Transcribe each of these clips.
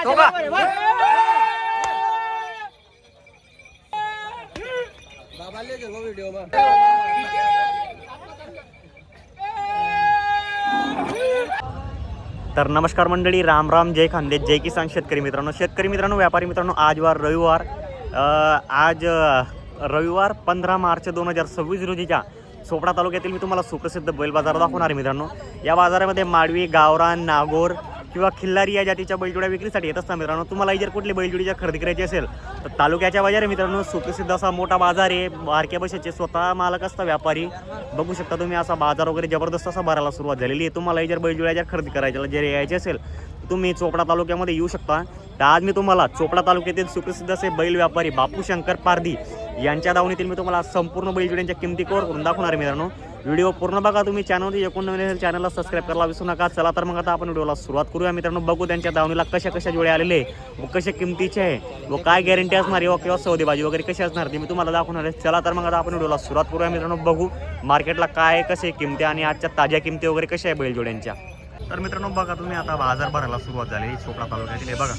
ठोका. तर नमस्कार मंडळी, राम राम, जय खानदेश, जय किसान. शेतकरी मित्रांनो, व्यापारी मित्रांनो, आज रविवार 15 मार्च 2026 रोजीच्या चोपडा तालुक्यातील मी तुम्हाला सुप्रसिद्ध बैल बाजार दाखवणार आहे मित्रांनो. या बाजारामध्ये माडवी, गावरान, नागोर किंवा खिल्लारी या जातीच्या बैलजोड्या विक्रीसाठी येत असतात मित्रांनो. तुम्हाला जर कुठली बैलजोडीच्या खरेदी करायची असेल तर तालुक्याच्या बाजार आहे मित्रांनो. सुप्रसिद्ध असा मोठा बाजार आहे. बारक्या बशाचे स्वतः मालक असता व्यापारी. बघू शकता तुम्ही, असा बाजार वगैरे जबरदस्त असा भरायला सुरुवात झालेली आहे. तुम्हाला जर बैलजोड्या खरेदी करायच्या जर यायची असेल तुम्ही चोपडा तालुक्यामध्ये येऊ शकता. तर आज मी तुम्हाला चोपडा तालुक्यातील सुप्रसिद्ध असे बैल व्यापारी बापू शंकर पारधी यांच्या दावणीतील मी तुम्हाला संपूर्ण बैलजोड्यांच्या किमती कव्हर करून दाखवणार आहे मित्रांनो. व्हिडिओ पूर्ण बघा. तुम्ही चॅनलमध्ये एकूण नवीन असेल चॅनलला सबस्क्राईब करायला विसरू नका. चला तर मग आता आपण व्हिडिओला सुरुवात करूया मित्रांनो. बघू त्यांच्या दावणीला कशा जोडे आलेले व कशा किमतीचे आहे व काय गॅरंटी असणार आहे किंवा सौदेबाजी वगैरे कशी असणार ते मी तुम्हाला दाखवणार आहे. चला तर मग आता आपण व्हिडिओला सुरुवात करूया मित्रांनो. बघू मार्केटला काय कसे किमती आणि आजच्या ताज्या किमती वगैरे कशा आहे बैलजोड्यांच्या. तर मित्रांनो बघा तुम्ही, आता बाजार भरायला सुरुवात झाली चोपडा तालुक्यातील. बघा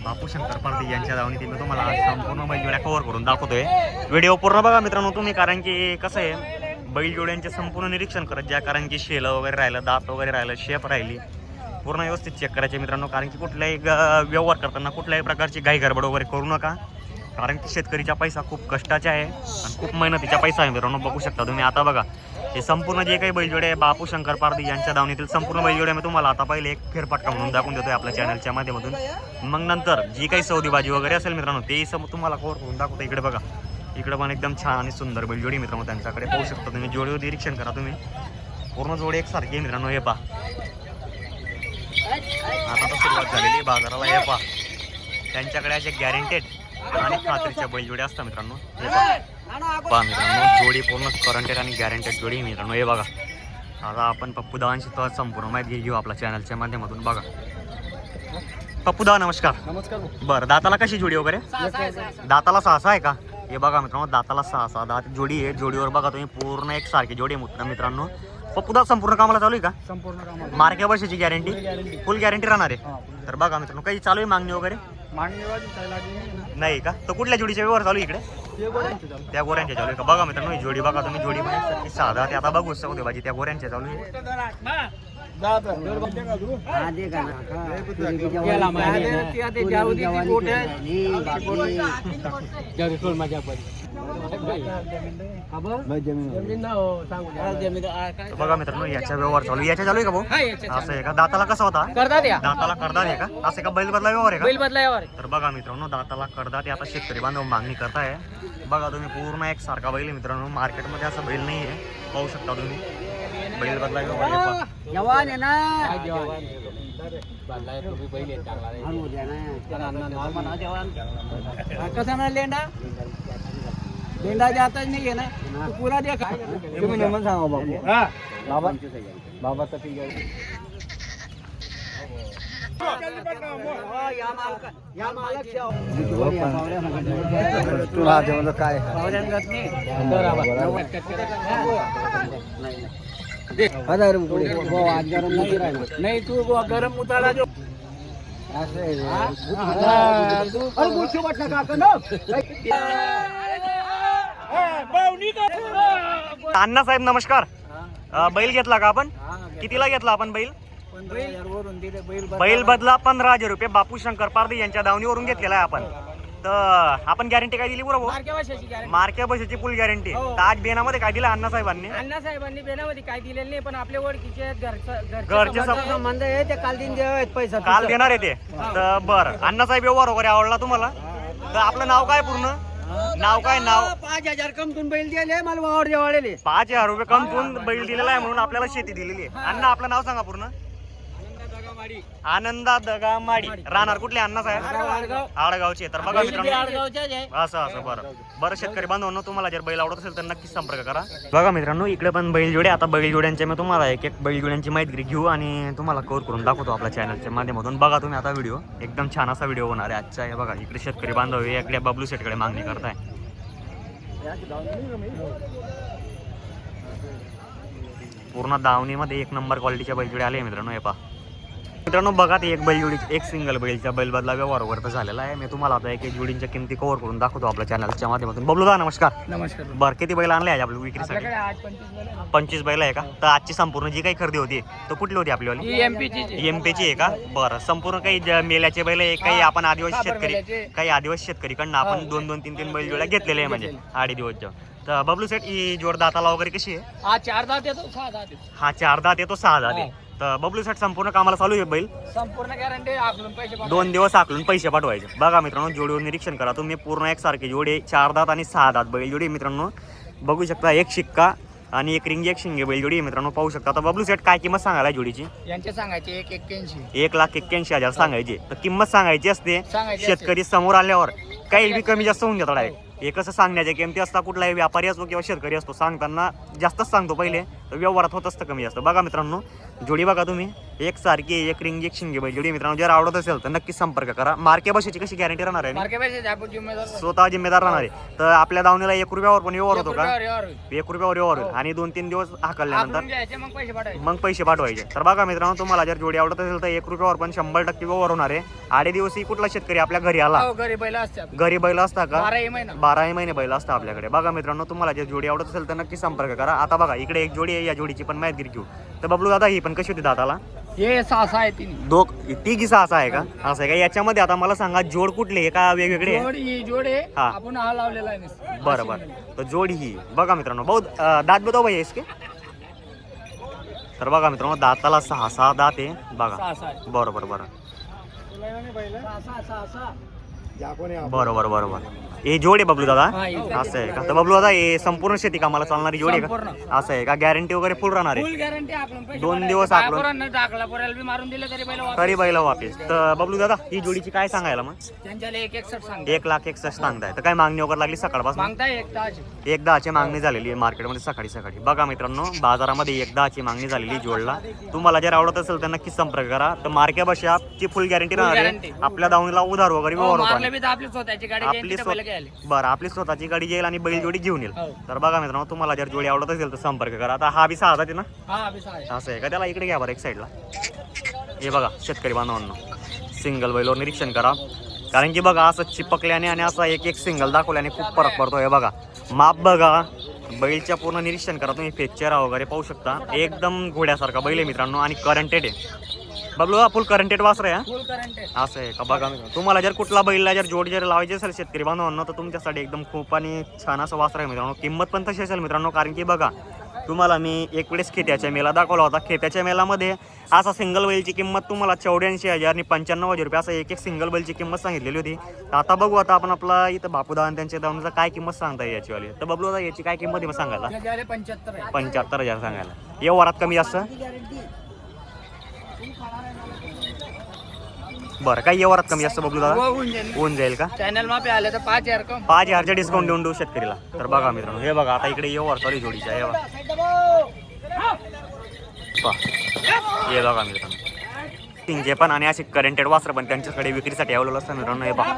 बापू शंकर पारधी यांच्या दावणीतील मी तुम्हाला आज संपूर्ण बैलजोड्या कव्हर करून दाखवतोय. व्हिडिओ पूर्ण बघा मित्रांनो तुम्ही, कारण की कसं आहे बैलजोड्यांचे संपूर्ण निरीक्षण करत ज्या, कारण की शेलं वगैरे राहिलं, दात वगैरे राहिलं, शेप राहिली, पूर्ण व्यवस्थित चेक करायचे मित्रांनो. कारण की कुठल्याही व्यवहार करताना कुठल्याही प्रकारची घाई गडबड वगैरे करू नका. कारण की शेतकरीचा पैसा खूप कष्टाचा आहे आणि खूप मेहनतीचा पैसा आहे मित्रांनो. बघू शकता तुम्ही. आता बघा हे संपूर्ण जे काही बैलजोडे आहे बापू शंकर पारधी यांच्या दावणीतील संपूर्ण बैलजोड्या मी तुम्हाला आता पहिले एक फेरफटका म्हणून दाखवून देतोय आपल्या चॅनलच्या माध्यमातून. मग नंतर जी काही सौदेबाजी वगैरे असेल मित्रांनो तेही तुम्हाला कव्हर करून दाखवतो. इकडे बघा, इकडे पण एकदम छान आणि सुंदर बैलजोडी मित्रांनो त्यांच्याकडे पाहू शकता तुम्ही. जोडीवर निरीक्षण करा तुम्ही, पूर्ण जोडी एकसारखी आहे मित्रांनो. हे पहा, आता तर सुरुवात झालेली बाजाराला. हे पहा त्यांच्याकडे असे गॅरंटेड आणि खात्रीच्या बैलजोड्या असतात मित्रांनो. हे पहा मित्रांनो, जोडी पूर्ण करंटेड आणि गॅरंटेड जोडी मित्रांनो. हे बघा, आता आपण पप्पूदावांशी तर संपूर्ण माहिती घेऊ आपल्या चॅनलच्या माध्यमातून. बघा पप्पूदा, नमस्कार. नमस्कार. बरं, दाताला कशी जोडी वगैरे? दाताला 6 आहे का? हे बघा मित्रांनो, दाताला 6 दात जोडी आहे. जोडीवर बघा तुम्ही पूर्ण एक सारखी जोडी मित्रांनो. पप्पूदा संपूर्ण कामाला चालू आहे का? संपूर्ण कामाला मार्क्या वर्षाची गॅरंटी, फुल गॅरंटी राहणार आहे. तर बघा मित्रांनो, काही चालू आहे मागणी वगैरे? नाही का? तर कुठल्या जोडीचे व्यवहार चालू इकडे? त्या गोऱ्यांच्या चालू आहे का? बघा मित्रांनो ही जोडी बघा तुम्ही. जोडी पण 6 दात. आता बघू शकतो भाजी त्या गोऱ्यांच्या चालू आहे. बघा मित्रांनो याच्या व्यवहार चालू, याच्या चालू आहे का भाऊ? असं आहे का? दाताला कसा होता? दाताला करदात आहे का? असं का बैल बदला व्यवहार आहे का? बैल बदलावर. तर बघा मित्रांनो दाताला करदात. आता शेतकरी बांधव मागणी करताय. बघा तुम्ही पूर्ण एक सारखा बैल मित्रांनो. मार्केटमध्ये असं बैल नाही आहे, पाहू शकता तुम्ही. बैल बदला व्यवहार जवान आहे ना. कसा ना लेंडा लेंडा जाताच नाही आहे ना. तू पुरा दे का तुम्ही नेमून सांगा बाबू. बाबा बाबा तर ठीक आहे. या मालक तुला काय नाही तू गरम उतारा जो अण्णा साहेब नमस्कार. बैल घेतला का आपण? कितीला घेतला आपण बैल? बैल बदला 15,000 रुपये बापू शंकर पारधी यांच्या दावणीवरून घेतलेला आहे आपण. तर आपण गॅरंटी काय दिली बरोबर? मार्क्या बशाची फुल गॅरंटी. तर आज बेनामध्ये काय दिलं अण्णा साहेबांनी? बेनामध्ये काय दिलेलं नाही, पण आपल्या ओळखीचे घरचे संबंध आहे ते काल दिन पैसा काल देणार आहे ते. तर बरं अण्णा साहेब व्यवहार वगैरे आवडला तुम्हाला? तर आपलं नाव काय पूर्ण? नाव काय? नाव 5,000 कमतून बैल दिले मला वावर जेवाळले. 5,000 रुपये कमतून बैल दिलेला आहे म्हणून आपल्याला शेती दिलेली आहे. अण्णा आपलं नाव सांगा पूर्ण. आनंदा दगामाडी. राहणार कुठले अण्णा साहेब? आडगावचे. तर बघा मित्रांनो असं बरं शेतकरी बांधवांनो, तुम्हाला जर बैल आवडत असेल तर नक्कीच संपर्क करा. बघा मित्रांनो इकडे पण बैलजोडे. आता बैलजोड्यांच्या मी तुम्हाला एक बैलजोड्यांची माहिती घेऊ आणि तुम्हाला कव्हर करून दाखवतो आपल्या चॅनलच्या माध्यमातून. बघा तुम्ही आता व्हिडिओ एकदम छान असा व्हिडिओ होणार आहे आजचा. हे बघा इकडे शेतकरी बांधव इकडे बबलू शेटकडे मागणी करताय. पूर्ण दावणीमध्ये एक नंबर क्वालिटीच्या बैलजोडे आले मित्रांनो. हे पहा मित्रांनो बघा ते एक बैल जोडी एक सिंगल बैलच्या बैल बदला व्यवहार वगैरे झालेला आहे. मी तुम्हाला आता एक जोडींच्या किमती कव्हर करून दाखवतो आपल्या चॅनलच्या माध्यमातून. बबलू दा नमस्कार. नमस्कार. बरं किती बैल आणले आहे आपल्या विक्रीसाठी? 25 बैल आहे का? तर आजची संपूर्ण जी काही खरेदी होती तो कुठली होती आपली? एमपीची आहे का? बरं संपूर्ण काही मेल्याचे बैल आहे काही आपण आदिवासी शेतकरी काही आदिवासी शेतकरीकडनं आपण 2-2, 3-3 बैल जोड्या घेतलेले आहे म्हणजे आडी दिवसच्या. तर बबलू सेठ ही जोड दाताला वगैरे कशी आहे? हा 4 दात येतो 6 दात येतो. हा 4 दात येतो 6 दात आहे. तर बबलू सेठ संपूर्ण कामाला चालू आहे बैल? संपूर्ण गॅरंटी आकलून पैसे 2 दिवस आकलून पैसे पाठवायचे. बघा मित्रांनो जोडीवर निरीक्षण करा तुम्ही पूर्ण एकसारखी जोडी 4 दात आणि 6 दात बैल जोडी मित्रांनो बघू शकता. एक शिक्का आणि एक रिंग एक शिंगे बैल जोडी मित्रांनो पाहू शकता. तर बबलू सेठ काय किंमत सांगायला जोडीची? यांचे सांगायचे 1,81,000. 1,81,000 सांगायची. तर किंमत सांगायची असते शेतकरी समोर आल्यावर काही बी कमी जास्त होऊन जातात डायरेक्ट. हे कसं सांगण्याच्या किमती असतात कुठलाही व्यापारी असतो किंवा शेतकरी असतो सांगताना जास्तच सांगतो पहिले तर व्यवहारात होत असतं कमी जास्त. बघा मित्रांनो जोडी बघा तुम्ही एक सारखी एक रिंग एक शिंगे बैल जोडी मित्रांनो जर आवडत असेल तर नक्की संपर्क करा. मार्के बसायची कशी गॅरंटी राहणार आहे? स्वतः जिम्मेदार राहणार आहे. तर आपल्या दावणीला 1 रुपयावर पण व्यवहार होतो का? 1 रुपयावर व्यवहार होईल आणि 2-3 दिवस हाकलल्यानंतर मग पैसे पाठवायचे. तर बघा मित्रांनो तुम्हाला जर जोडी आवडत असेल तर 1 रुपयावर पण 100% व्यवहार होणार आहे. 8 दिवसही कुठला शेतकरी आपल्या घरी आला घरी बैल असता का? 12 महिने बैल असतात आपल्याकडे. बघा मित्रांनो तुम्हाला जर जोडी आवडत असेल तर नक्की संपर्क करा. आता बघा इकडे एक जोडी आहे या जोडीची पण माहिती घेऊ. तर बबलू दादा ही पण कशी होती दाताला? हे 6 आहे तिघी 6 आहे का? असं आहे का? याच्यामध्ये आता मला सांगा जोड कुठली आहे का वेगवेगळे? जोड आहे आपण हा लावलेला आहे. बरं बरं. तर जोडी ही बघा मित्रांनो बहुत दात बताओ भाई इसके. तर बघा मित्रांनो दाताला 6 दात आहे बघा. बरोबर बरं बरोबर बरोबर. हे जोड आहे बबलू दादा असं आहे का? तर बबलू दादा हे संपूर्ण शेती कामाला चालणारी जोडी आहे का? असं आहे का? गॅरंटी वगैरे फुल राहणार आहे? 2 दिवस आकलून तरी बैल वापस. तर बबलू दादा ही जोडीची काय सांगायला मग? 1,61,000 सांगताय. तर काय मागणी वगैरे लागली सकाळपासून? 1,10,000ची मागणी झालेली आहे मार्केटमध्ये सकाळी. बघा मित्रांनो बाजारामध्ये 1,10,000ची मागणी झालेली जोडला. तुम्हाला जर आवडत असेल तर नक्की संपर्क करा. तर मार्के बशाची फुल गॅरंटी राहणार आहे. आपल्या दावणीला उधार वगैरे व्यवहार होतो बरं आपली स्वतःची गाडी येईल आणि बैल जोडी घेऊन येईल. तर बघा मित्रांनो तुम्हाला जर जोडी आवडत असेल तर संपर्क करा. आता हा बी 6 दात आहे ना? असं आहे का? त्याला इकडे घ्या बरं एक साईडला. हे बघा शेतकरी बांधवांनो सिंगल बैलवर निरीक्षण करा कारण की बघा असं चिपकल्याने आणि असं एक सिंगल दाखवल्याने खूप फरक पडतो. हे बघा माप बघा बैलच्या पूर्ण निरीक्षण करा तुम्ही. फेकचेरा वगैरे पाहू शकता एकदम घोड्यासारखा बैल आहे मित्रांनो आणि करंटेड आहे. बबलू फुल करंटेड वासर आहे असं आहे का? बघा तुम्हाला जर कुठला बैलला जर जोडी जर लावायची असेल शेतकरी बांधवांना तर तुमच्यासाठी एकदम खूप आणि छान असं वासर आहे मित्रांनो. किंमत पण तशी असेल मित्रांनो कारण की बघा तुम्हाला मी एक वेळेस खेत्याच्या मेला दाखवला होता. खेत्याच्या मेलामध्ये असा सिंगल बैलची किंमत तुम्हाला 84,000 आणि 95,000 रुपये असं एक सिंगल बैलची किंमत सांगितलेली होती. तर आता बघू आता आपण आपला इथं बापूदा आणि त्यांच्या दावणीचा काय किंमत सांगता येईल याचीवाली. तर बबलू दादा याची काय किंमत आहे सांगायला? 75,000 सांगायला. या वरात कमी जास्त बरं काही व्यवहारात कमी जास्त बबलू दादा होऊन जाईल का? चॅनल मध्ये आले तर 5,000चा डिस्काउंट देऊन देऊ शेतकरीला. तर बघा मित्रांनो हे बघा आता इकडे व्यवहार चालू जोडीचा हे बघा मित्रांनो तिंजे पण आणि असे करंटेड वासर पण त्यांच्याकडे विक्रीसाठी अवेलेबल असतं मित्रांनो. हे बघा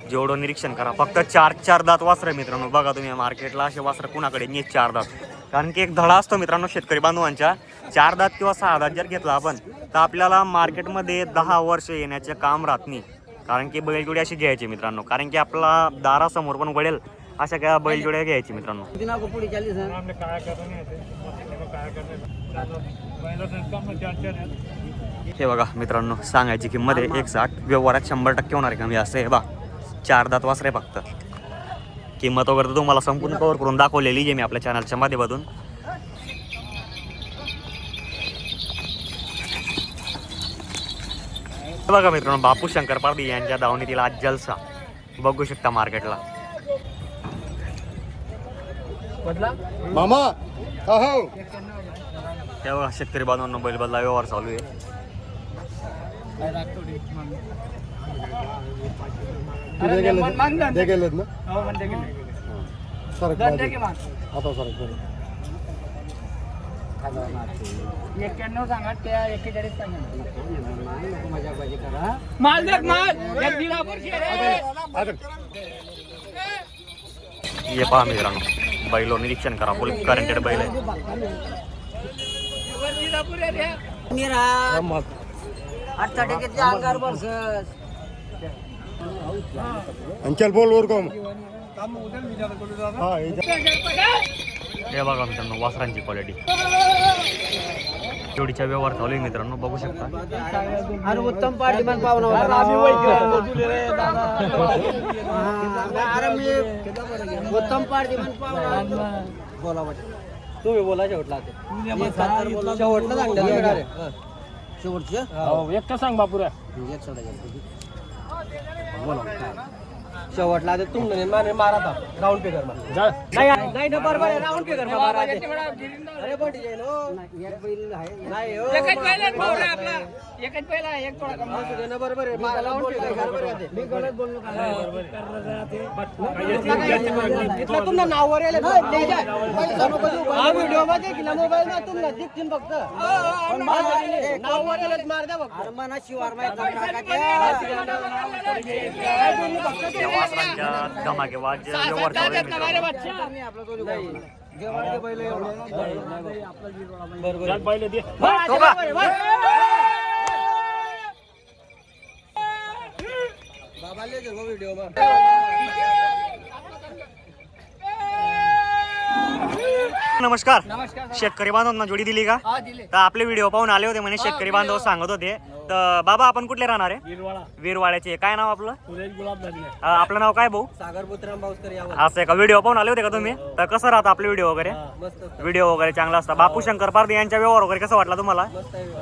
जेवढं निरीक्षण करा फक्त 4 दात वासर आहे मित्रांनो. बघा तुम्ही मार्केटला असे वासर कुणाकडे नाही 4 दात कारण की एक धडा असतो मित्रांनो शेतकरी बांधवांच्या. 4 दात किंवा 6 दात जर घेतला आपण तर आपल्याला मार्केटमध्ये 10 वर्ष येण्याचे काम राहत नाही कारण की बैलजोडी अशी घ्यायची मित्रांनो कारण की आपला दारासमोर पण वडेल अशा काय बैलजोड्या घ्यायची मित्रांनो. हे बघा मित्रांनो सांगायची किंमत आहे 1,60,000 व्यवहारात 100% होणार आहे कमी असं आहे बा. 4 दात वासरे फक्त. किंमत वगैरे तुम्हाला संपूर्ण कव्हर करून दाखवलेली आहे मी आपल्या चॅनलच्या माध्यमातून. बघा मित्रांनो बापू शंकर पारधी यांच्या दावणीतील आज जलसा बघू शकता मार्केटला. मामा तेव्हा शेतकरी बांधवांना बैल बदला व्यवहार चालू आहे. गेलेत ना सरक आता सरक 91 सांगा त्या 41 सांगा मजा पाहिजे करा माल देख माल ये पहा मित्रांनो बैलो निरीक्षण करा फुल करंटेड बैल आहे. अंगार बसस चल बोल वर कम हे बघा मित्रांनो वासरांची क्वालिटी जोडीचा व्यवहार चालू आहे मित्रांनो बघू शकता. अरे उत्तम पार्टी पण पाहुणा होता अरे मी उत्तम पार्टी पण पाहुणा बोला तुम्ही बोला शेवटला शेवटला सांगता शेवटचं एकटा सांग बापूरा बोला शेवटला आता तुम्ही मारा राऊंड पे कर नाही ना बरोबर आहे राऊंड पे कर मारा अरे पण एक बैल आहे नाही हो एकच बैल आहे आपला एकच बैल आहे एक थोडा कम असू दे ना बरोबर आहे राऊंड पे कर बरोबर आहे मी गलत बोललो का इथला तुमना नावावर आले ले जा हा व्हिडिओ मध्ये किला मोबाईल ना तुमना दिसतील फक्त पण नावावर आले मार द्या फक्त अरे मना शिवार माहित या वासरांच्या धमाकेबाज व्यवहार चालू आहे मित्रांनो. नमस्कार. शेतकरी बांधवांना जोडी दिली का? तर आपले व्हिडिओ पाहून आले होते म्हणे शेतकरी बांधव सांगत होते. तर बाबा आपण कुठले राहणार आहे? वीरवाड्याचे. काय नाव आपलं? आपलं नाव काय भाऊ? सागर बुतराम भाऊस्कर यावर असं आहे का? व्हिडिओ पाहून आले होते का तुम्ही? तर कसं राहतं आपले व्हिडिओ वगैरे? व्हिडिओ वगैरे चांगला असता. बापू शंकर पारदे यांच्या व्यवहार वगैरे कसं वाटला तुम्हाला?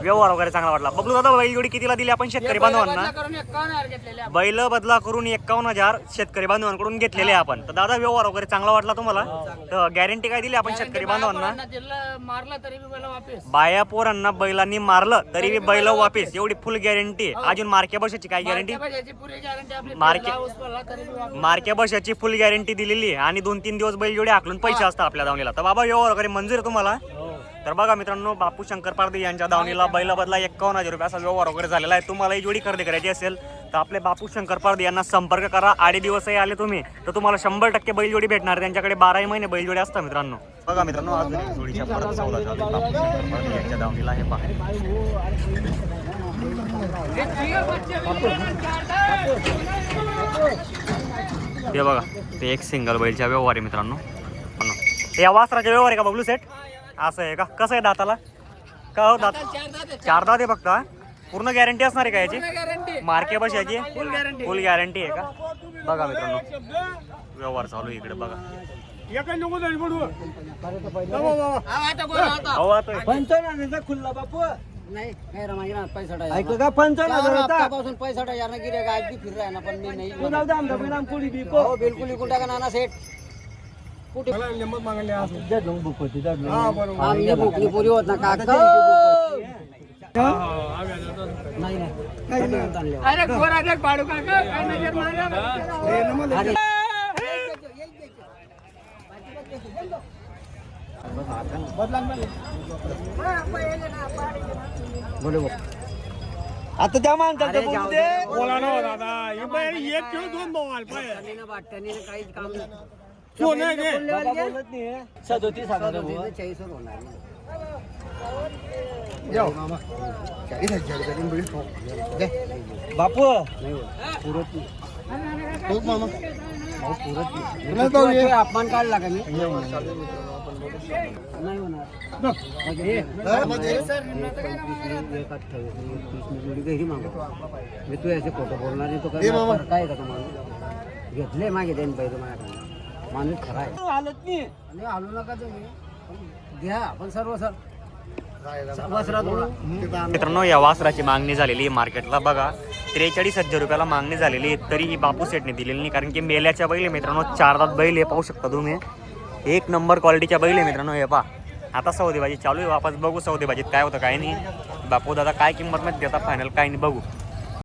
व्यवहार वगैरे चांगला वाटला. बबलू दादा बैल जोडी कितीला दिली आपण शेतकरी बांधवांना? बैल बदला करून 51,000 शेतकरी बांधवांकडून घेतलेले आपण. तर दादा व्यवहार वगैरे चांगला वाटला तुम्हाला? तर गॅरंटी काय दिली आपण शेतकरी बांधवांना? बाया पोरांना बैलांनी मारलं तरी बी बैल वापिस एवढी फुल गॅरंटी. अजून मार्के बशाची काय गॅरंटी? मार्के बशाची फुल गॅरंटी दिलेली आणि 2-3 दिवस बैल जोडी आकलून पैसे असतात आपल्या दावणीला. तर बाबा व्यवहार वगैरे मंजूर आहे तुम्हाला? तर बघा मित्रांनो बापू शंकर पारदे यांच्या दावणीला बैला बदला 51,000 रुपये असा व्यवहार वगैरे झालेला आहे. तुम्हाला ही जोडी खरेदी करायची असेल तर आपले बापू शंकर पारदे यांना संपर्क करा. 8 दिवसही आले तुम्ही तर तुम्हाला 100% बैल जोडी भेटणार. त्यांच्याकडे 12 महिने बैल जोडी असतात मित्रांनो. बघा मित्रांनो अजून एक जोडीच्या परत सौदा चालू आहे. बापू शंकर पारदे यांच्या दावणीला हे पहा. हे बघा ते एक सिंगल बैलच्या व्यवहार आहे मित्रांनो. या वासराचा व्यवहार आहे का बबलू सेट? असं आहे का? कसं आहे दाताला? का हो दात? 4 दात आहे फक्त. पूर्ण गॅरंटी असणार आहे का याची? मार्के बशाची फुल गॅरंटी आहे का? बघा मित्रांनो व्यवहार चालू आहे इकडे बघा. 55,000 खुल्ला बापू नाही काय रमाई ना 65,000 ऐक का 55,000 पासून 65,000 ना गिरे गाय बी फिर रहा है ना पण मी नाही तू जाऊ दे आमचा परिणाम कोणी बी को बिलकुल इकून टाका नाना सेट कुठे लिंबू मागले आज जड लंग बुक होती जड हां बरोबर आम्ही बुकली पुरी होत ना काका नाही नाही अरे गोरा जग पाडू काका काय नजर मारला अरे आता त्या माणसाचं बोलू दे बोला ना दादा हे बाई एक किलो 2 भाव पाहिजे ना वाटण्याने काहीच काम नाही कोण आहे रे बाबा बोलत नाही 37,000 भाऊ 40 होणार जाऊ मामा 40,000 रुपये बिल ठोक दे बापू पुरत नाही ठोक मामा पुरत नाही तो हे अपमान काढला का मी नाही होणार मी तू असे खोटं बोलणार नाही तो काय का तुम्हाला घेतले मागे देईन पहिले माझ्याकडे माणूस खरा आहे हालत नाही आणि हालू नका तुम्ही घ्या आपण सर्व सर मित्रांनो या वासराची मागणी झालेली आहे मार्केटला बघा 43,000 रुपयाला मागणी झालेली आहे. तरी ही बापू सेटने दिलेली नाही कारण की मेल्याच्या बैल मित्रांनो 4 दात बैल हे पाहू शकता तुम्ही. 1 नंबर क्वालिटीच्या बैल आहे मित्रांनो हे पहा. आता सौदेबाजी चालू आहे वापस बघू सौदेबाजीत काय होतं काय नाही. बापू दादा काय किंमत मध्ये देतात फायनल काय नाही बघू.